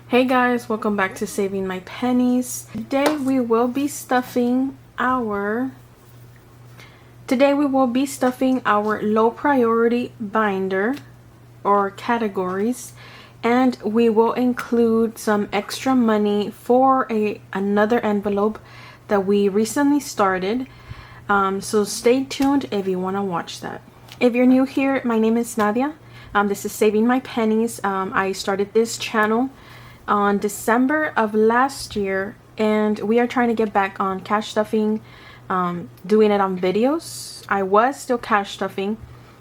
Hey guys, welcome back to Saving My Pennies. Today we will be stuffing our low priority binder or categories, and we will include some extra money for another envelope that we recently started. So stay tuned if you want to watch that. If you're new here, my name is Nadia. This is Saving My Pennies. I started this channel on December of last year, and we are trying to get back on cash stuffing, doing it on videos. I was still cash stuffing,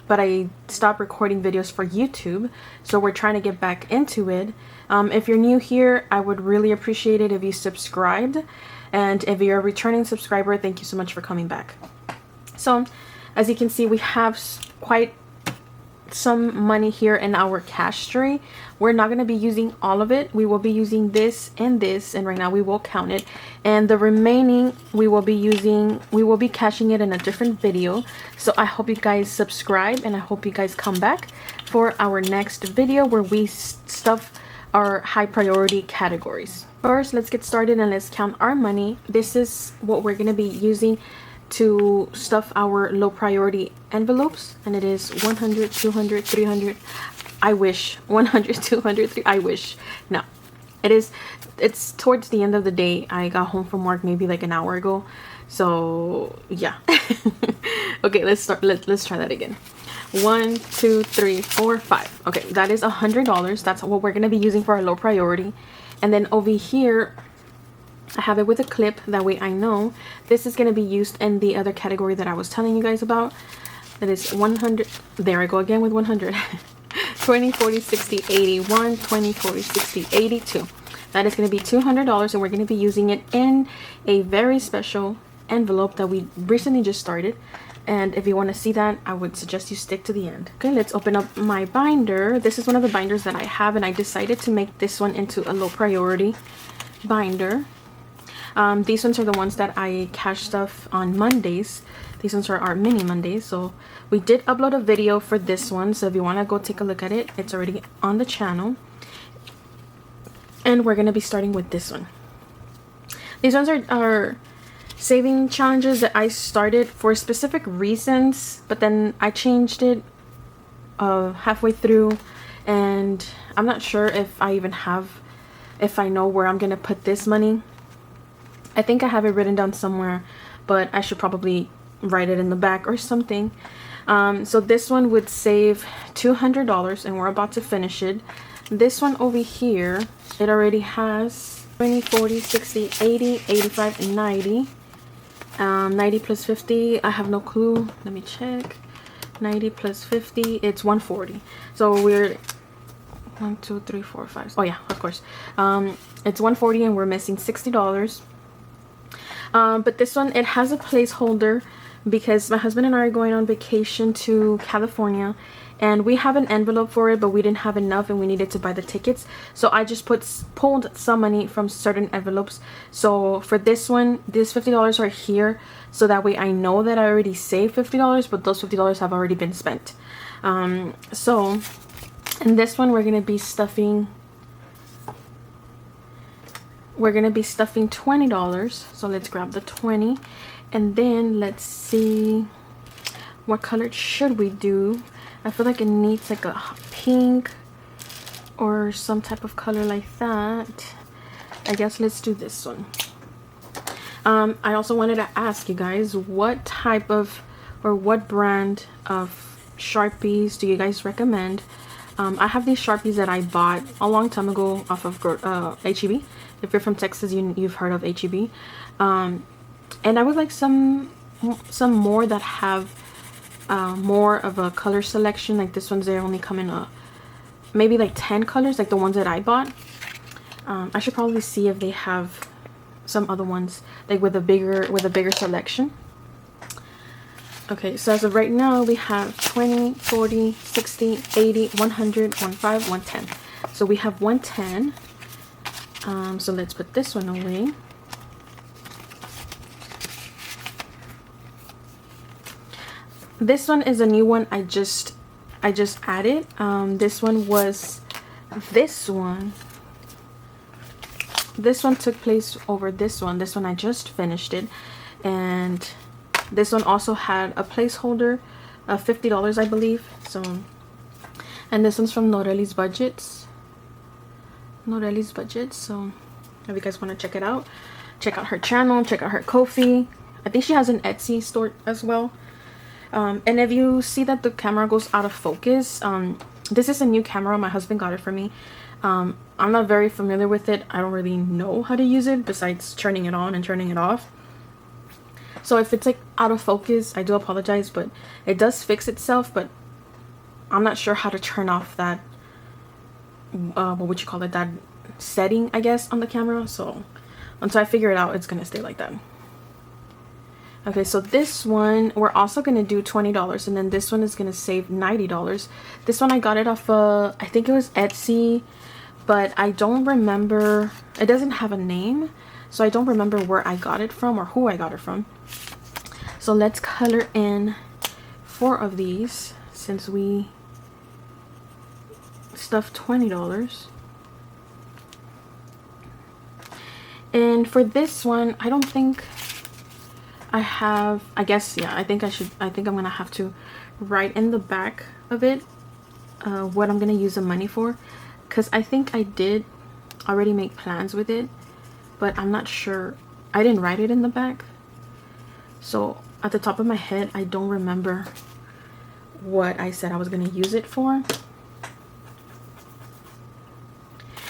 but I stopped recording videos for YouTube, so we're trying to get back into it. If you're new here, I would really appreciate it if you subscribed, and if you're a returning subscriber, thank you so much for coming back. So as you can see, we have quite some money here in our cash tray. We're not going to be using all of it. We will be using this, and right now we will count it, and the remaining we will be cashing it in a different video. So I hope you guys subscribe, and I hope you guys come back for our next video where we stuff our high priority categories. First, let's get started and let's count our money. This is what we're going to be using to stuff our low priority envelopes, and it is 100, 200, 300. I wish 100, 200, 300. I wish. No, it's towards the end of the day. I got home from work maybe like an hour ago, so yeah. Okay, let's start. Let's try that again. 1, 2, 3, 4, 5. Okay, that is $100. That's what we're gonna be using for our low priority. And then over here I have it with a clip, that way I know this is going to be used in the other category that I was telling you guys about. That is 100. There I go again with 100. 20, 40, 60, 80, 1, 20, 40, 60, 82. That is going to be $200, and we're going to be using it in a very special envelope that we recently just started. And if you want to see that, I would suggest you stick to the end. Okay, let's open up my binder. This is one of the binders that I have, and I decided to make this one into a low priority binder. These ones are the ones that I cash stuff on Mondays. These ones are our mini Mondays. So we did upload a video for this one, so if you want to go take a look at it, it's already on the channel. And we're going to be starting with this one. These ones are saving challenges that I started for specific reasons, but then I changed it halfway through, and I'm not sure if I know where I'm going to put this money. I think I have it written down somewhere, but I should probably write it in the back or something. So this one would save $200, and we're about to finish it. This one over here, it already has 20, 40, 60, 80, 85, and 90. 90 plus 50, I have no clue. Let me check. 90 plus 50, it's 140. So we're 1, 2, 3, 4, 5. Oh yeah, of course. It's 140, and we're missing $60. But this one, it has a placeholder because my husband and I are going on vacation to California, and we have an envelope for it, but we didn't have enough and we needed to buy the tickets. So I just pulled some money from certain envelopes. So for this one, these $50 are here, so that way I know that I already saved $50, but those $50 have already been spent. So in this one, we're gonna be stuffing $20. So let's grab the 20, and then let's see what color should we do. I feel like it needs like a pink or some type of color like that. I guess let's do this one. I also wanted to ask you guys, what type of or what brand of Sharpies do you guys recommend? I have these Sharpies that I bought a long time ago off of HEB. If you're from Texas, you've heard of HEB. And I would like some more that have more of a color selection. Like this one's, they only come in maybe like 10 colors, like the ones that I bought. I should probably see if they have some other ones like with a bigger selection. Okay, so as of right now, we have 20, 40, 60, 80, 100, 15, 110. So we have 110. So let's put this one away. This one is a new one I just added. This one this one took place over this one. This one I just finished it, and this one also had a placeholder of $50, I believe. So, and this one's from Noreli's Budgets. Noreli's Budgets. So if you guys want to check it out, check out her channel, check out her Ko-fi. I think she has an Etsy store as well. And if you see that the camera goes out of focus, this is a new camera. My husband got it for me. I'm not very familiar with it. I don't really know how to use it besides turning it on and turning it off. So if it's like out of focus, I do apologize, but it does fix itself. But I'm not sure how to turn off that, what would you call it, that setting, I guess, on the camera. So until I figure it out, it's gonna stay like that. Okay, so this one we're also gonna do $20, and then this one is gonna save $90. This one I got it off I think it was Etsy, but I don't remember. It doesn't have a name, so I don't remember where I got it from or who I got it from. So let's color in 4 of these since we stuffed $20. And for this one, I don't think I have, I guess, yeah, I think I'm gonna have to write in the back of it what I'm gonna use the money for, because I think I did already make plans with it, but I'm not sure. I didn't write it in the back, so at the top of my head I don't remember what I said I was gonna use it for.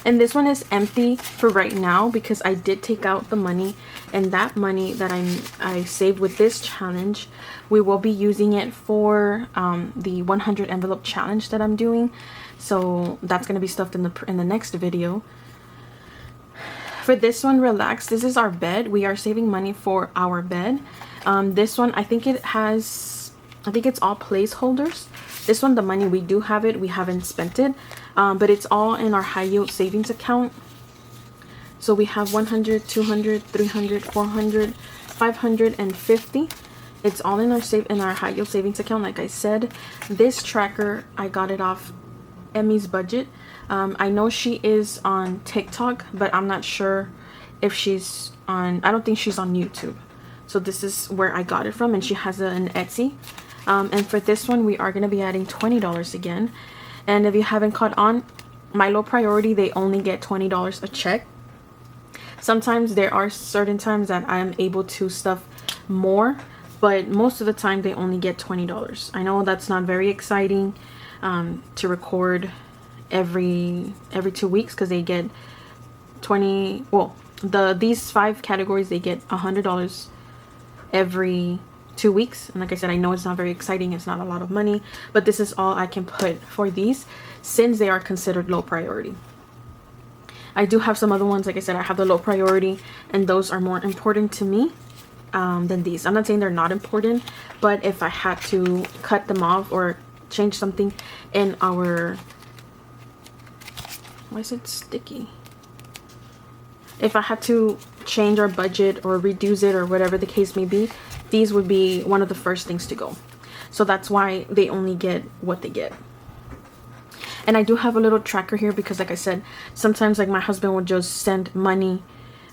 And this one is empty for right now because I did take out the money, and that money that I saved with this challenge, we will be using it for the 100 envelope challenge that I'm doing. So that's going to be stuffed in the next video. For this one, relax, this is our bed. We are saving money for our bed. This one, I think it's all placeholders. This one, the money, we do have it, we haven't spent it, but it's all in our high yield savings account. So we have 100, 200, 300, 400, 550. It's all in our high yield savings account. Like I said, this tracker, I got it off Emmy's Budget. I know she is on TikTok, but I'm not sure if she's on, I don't think she's on YouTube. So this is where I got it from, and she has an Etsy. And for this one, we are going to be adding $20 again. And if you haven't caught on, my low priority, they only get $20 a check. Sometimes there are certain times that I am able to stuff more, but most of the time they only get $20. I know that's not very exciting to record every 2 weeks, because they get 20, well, these 5 categories, they get $100 every 2 weeks. And like I said, I know it's not very exciting, it's not a lot of money, but this is all I can put for these since they are considered low priority. I do have some other ones. Like I said, I have the low priority, and those are more important to me than these. I'm not saying they're not important, but if I had to cut them off or change something in our, why is it sticky? If I had to change our budget or reduce it or whatever the case may be, these would be one of the first things to go. So that's why they only get what they get. And I do have a little tracker here because, like I said, sometimes like my husband would just send money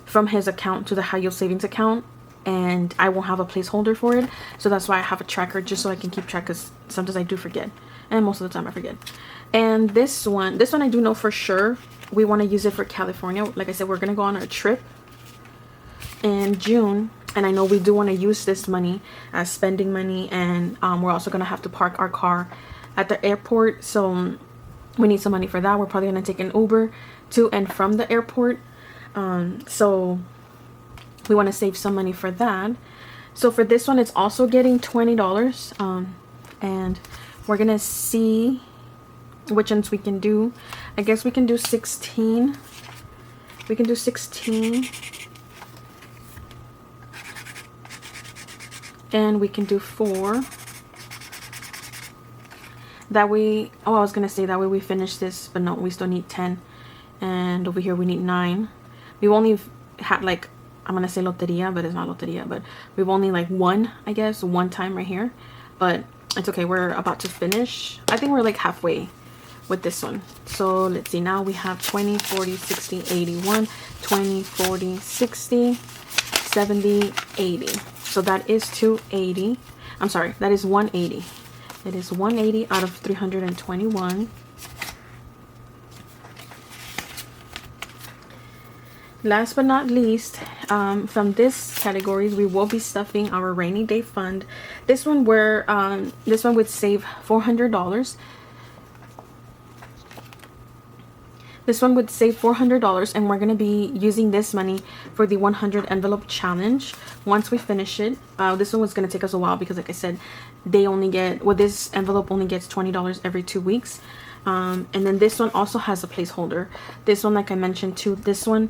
from his account to the high yield savings account, and I won't have a placeholder for it. So that's why I have a tracker, just so I can keep track, because sometimes I do forget, and most of the time I forget. And this one I do know for sure we want to use it for California. Like I said, we're gonna go on a trip in June, and I know we do want to use this money as spending money, and we're also gonna have to park our car at the airport, so we need some money for that. We're probably gonna take an Uber to and from the airport, so we want to save some money for that. So for this one, it's also getting $20, and we're gonna see which ones we can do. I guess we can do 16. We can do 16, and we can do 4. That way, oh, I was gonna say that way we finish this, but no, we still need 10, and over here we need 9. We've only had, like, I'm gonna say loteria, but it's not loteria, but we've only like won, I guess, one time right here, but it's okay. We're about to finish. I think we're like halfway with this one. So let's see, now we have 20, 40, 60, 81, 20, 40, 60, 70, 80. So that is 280. I'm sorry, that is 180. It is 180 out of 321. Last but not least, from this categories, we will be stuffing our rainy day fund. This one would save $400. This one would save $400, and we're going to be using this money for the 100 envelope challenge once we finish it. This one was going to take us a while because, like I said, this envelope only gets $20 every 2 weeks. And then this one also has a placeholder. This one, like I mentioned too, this one,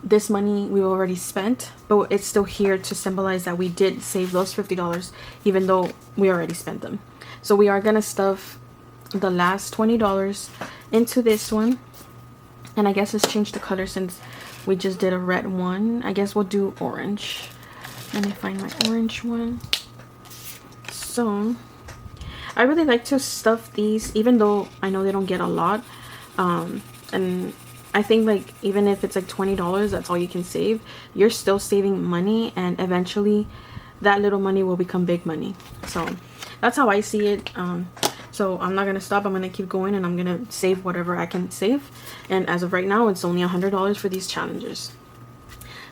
this money we already spent, but it's still here to symbolize that we did save those $50 even though we already spent them. So we are going to stuff the last $20 into this one. And I guess let's change the color since we just did a red one. I guess we'll do orange. Let me find my orange one. So I really like to stuff these, even though I know they don't get a lot. And I think like even if it's like $20, that's all you can save. You're still saving money, and eventually that little money will become big money. So that's how I see it. So I'm not going to stop. I'm going to keep going, and I'm going to save whatever I can save. And as of right now, it's only $100 for these challenges.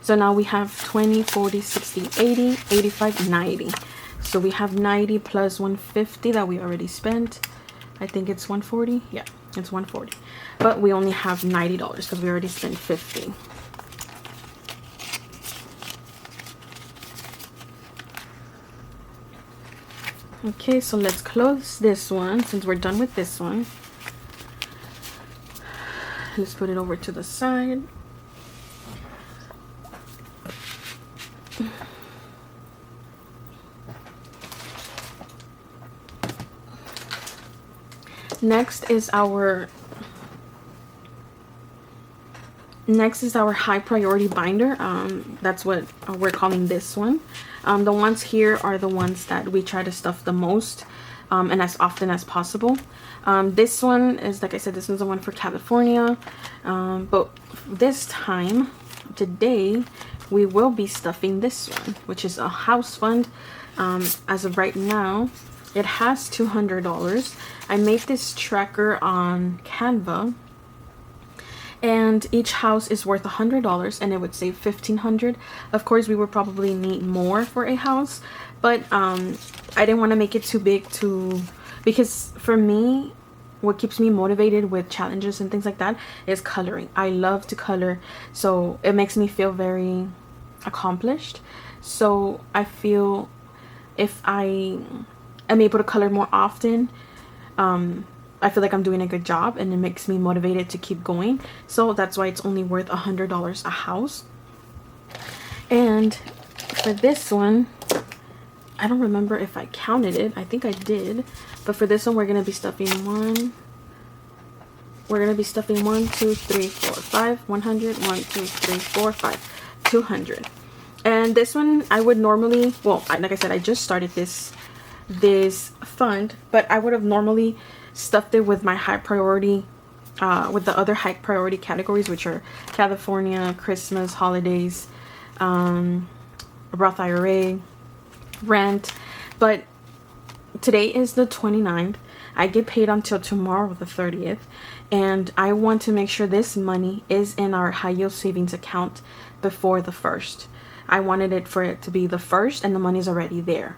So now we have 20, 40, 60, 80, 85, 90. So we have 90 plus 150 that we already spent. I think it's 140. Yeah, it's 140. But we only have $90 because we already spent 50. Okay, so let's close this one since we're done with this one. Let's put it over to the side. Next is our high priority binder. That's what we're calling this one. The ones here are the ones that we try to stuff the most and as often as possible. This one is, like I said, this one's the one for California. But this time, today, we will be stuffing this one, which is a house fund. As of right now, it has $200. I made this tracker on Canva, and each house is worth $100, and it would save $1,500. Of course, we would probably need more for a house, but I didn't want to make it too big because for me, what keeps me motivated with challenges and things like that is coloring. I love to color, so it makes me feel very accomplished. So I feel if I am able to color more often, I feel like I'm doing a good job, and it makes me motivated to keep going. So that's why it's only worth $100 a house. And for this one, I don't remember if I counted it. I think I did. But for this one, we're going to be stuffing 1, 2, 3, 4, 5, 100, 1, 2, 3, 4, 5, 200. And this one, I would normally, well, like I said, I just started this fund, but I would have normally stuffed it with my high priority, with the other high priority categories, which are California, Christmas, holidays, Roth IRA, rent. But today is the 29th. I get paid until tomorrow, the 30th, and I want to make sure this money is in our high yield savings account before the 1st. I wanted it for it to be the 1st, and the money's already there.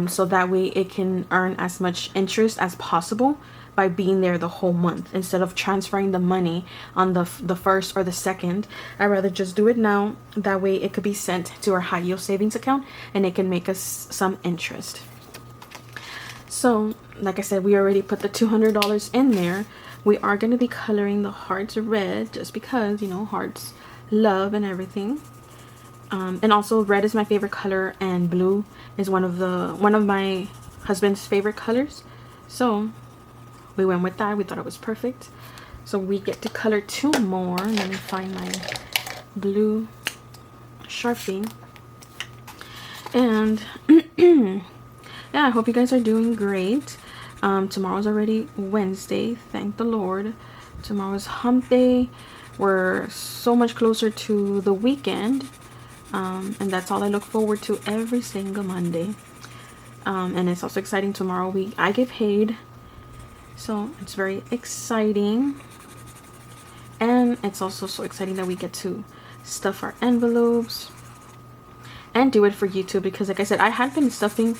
So that way it can earn as much interest as possible by being there the whole month, instead of transferring the money on the 1st or the 2nd. I'd rather just do it now. That way it could be sent to our high yield savings account, and it can make us some interest. So like I said, we already put the $200 in there. We are going to be coloring the hearts red just because, you know, hearts, love, and everything. And also red is my favorite color, and blue is one of my husband's favorite colors. So we went with that. We thought it was perfect. So we get to color 2 more. Let me find my blue Sharpie. And yeah, I hope you guys are doing great. Tomorrow's already Wednesday, thank the Lord. Tomorrow's hump day. We're so much closer to the weekend, and that's all I look forward to every single Monday. And it's also exciting. Tomorrow I get paid, so it's very exciting. And it's also so exciting that we get to stuff our envelopes and do it for YouTube, because like I said, I had been stuffing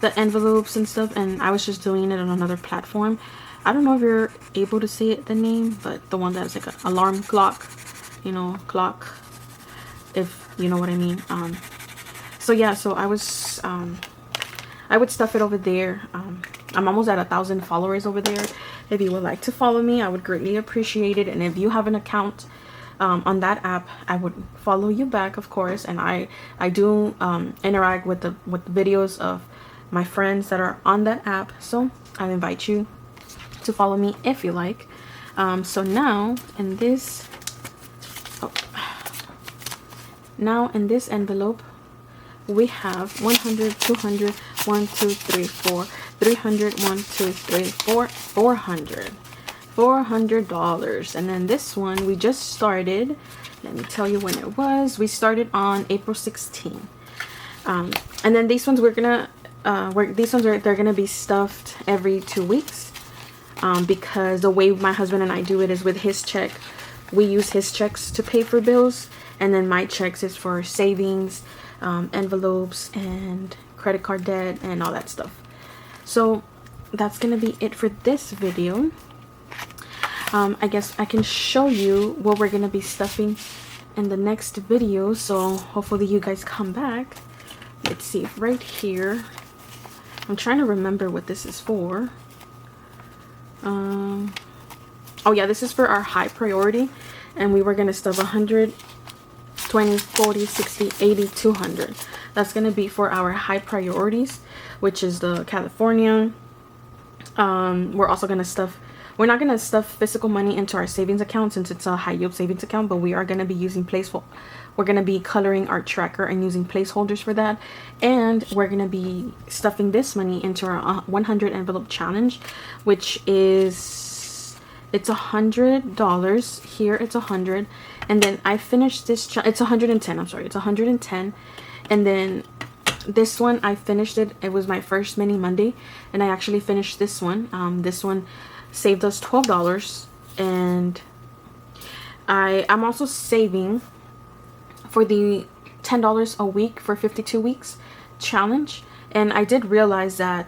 the envelopes and stuff, and I was just doing it on another platform. I don't know if you're able to say it, the name, but the one that's like an alarm clock, you know, clock, if you know what I mean. So yeah, so I was I would stuff it over there. I'm almost at 1,000 followers over there. If you would like to follow me, I would greatly appreciate it. And if you have an account on that app, I would follow you back, of course. And I do interact with the videos of my friends that are on that app, so I invite you to follow me if you like. So now in this envelope we have 100, 200, 1, 2, 3, 4, 300, 1, 2, 3, 4, $400. And then this one we just started. Let me tell you when it was. We started on April 16. And then these ones they're gonna be stuffed every 2 weeks, because the way my husband and I do it is with his check. We use his checks to pay for bills, and then my checks is for savings, envelopes, and credit card debt, and all that stuff. So that's gonna be it for this video. I guess I can show you what we're gonna be stuffing in the next video, so hopefully you guys come back. Let's see, right here, I'm trying to remember what this is for. Oh yeah, this is for our high priority, and we were gonna stuff 100, 20, 40, 60, 80, 200. That's gonna be for our high priorities, which is the California. We're also gonna stuff, we're not gonna stuff physical money into our savings account since it's a high yield savings account, but we are gonna be using we're gonna be coloring our tracker and using placeholders for that. And we're gonna be stuffing this money into our 100 envelope challenge, which is, it's $100 here. It's 100, and then I finished this. It's 110. I'm sorry, it's 110, and then this one I finished it. It was my first mini Monday, and I actually finished this one. This one saved us $12, and I'm also saving for the $10 a week for 52 weeks challenge. And I did realize that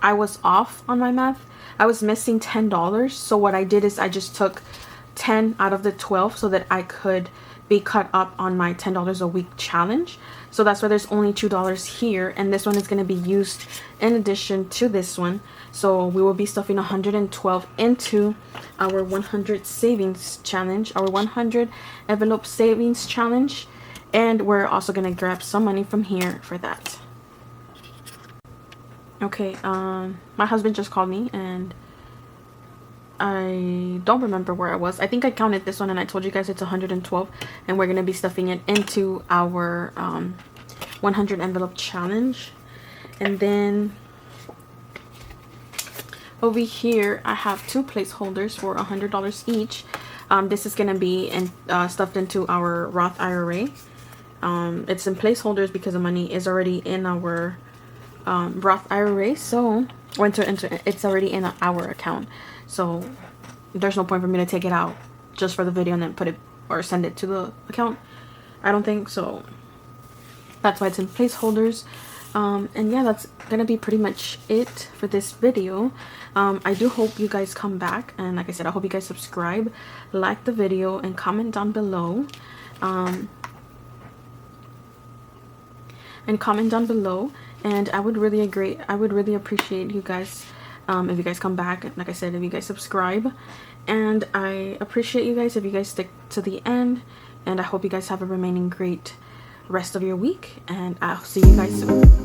I was off on my math. I was missing $10. So what I did is I just took 10 out of the 12 so that I could be caught up on my $10 a week challenge. So that's why there's only $2 here, and this one is going to be used in addition to this one. So we will be stuffing 112 into our 100 savings challenge, our 100 envelope savings challenge, and we're also going to grab some money from here for that. Okay, my husband just called me, and I don't remember where I was. I think I counted this one, and I told you guys it's 112, and we're going to be stuffing it into our 100 envelope challenge. And then over here I have two placeholders for $100 each. This is going to be stuffed into our Roth IRA. It's in placeholders because the money is already in our Roth IRA, so it's already in our account, so there's no point for me to take it out just for the video and then put it or send it to the account. I don't think so. That's why it's in placeholders. And yeah, that's gonna be pretty much it for this video. I do hope you guys come back, and like I said, I hope you guys subscribe, like the video, and comment down below. And I would really appreciate you guys if you guys come back, like I said, if you guys subscribe. And I appreciate you guys if you guys stick to the end, and I hope you guys have a remaining great rest of your week, and I'll see you guys soon.